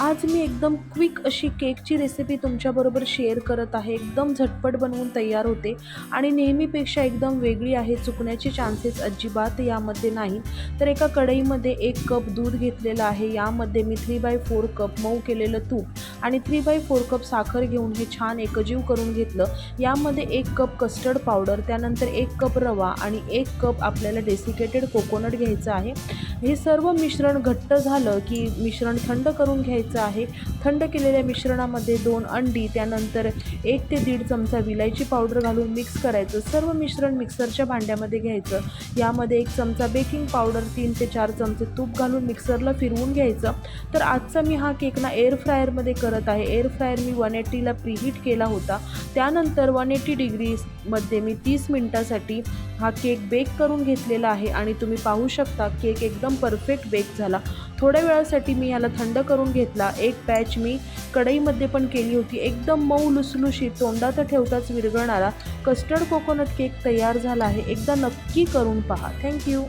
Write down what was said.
आज मी एकदम क्विक अशी केकची रेसिपी तुमच्याबरोबर शेअर करत आहे. एकदम झटपट बनवून तयार होते आणि नेहमीपेक्षा एकदम वेगळी आहे. चुकण्याचे चान्सेस अजिबात यामध्ये नाही. तर एका कढईमध्ये 1 कप दूध घेतलेलं आहे. यामध्ये मी 3/4 कप मऊ केलेलं तूप आणि 3/4 कप साखर घेऊन हे छान एकजीव करून घेतलं. यामध्ये 1 कप कस्टर्ड पावडर, त्यानंतर 1 कप रवा आणि 1 कप आपल्याला डेसिकेटेड कोकोनट घ्यायचं आहे. हे सर्व मिश्रण घट्ट झालं की मिश्रण थंड करून घ्यायचं आहे. थंड केलेल्या मिश्रणामध्ये 2 अंडी, त्यानंतर 1 ते 1.5 चमचा विलायची पावडर घालून मिक्स करायचं. सर्व मिश्रण मिक्सरच्या भांड्यामध्ये घ्यायचं. यामध्ये 1 चमचा बेकिंग पावडर, 3 ते 4 चमचे तूप घालून मिक्सरला फिरवून घ्यायचं. तर आजचा मी हा केक ना एअर फ्रायरमध्ये करत आहे. एअर फ्रायर मी 180ला प्रीहीट केला होता. त्यानंतर 180 डिग्रीमध्ये मी 30 मिनिटासाठी हा केक बेक करून घेतलेला आहे आणि तुम्ही पाहू शकता केक एकदम परफेक्ट बेक झाला. थोड्या वेळासाठी मी याला थंड करून घेतला. एक बॅच मी कढईमध्ये पण केली होती. एकदम मऊ लुसलुशीत, तोंडात ठेवताच विरघळणारा कस्टर्ड कोकोनट केक तयार झाला आहे. एकदा नक्की करून पहा. थँक्यू.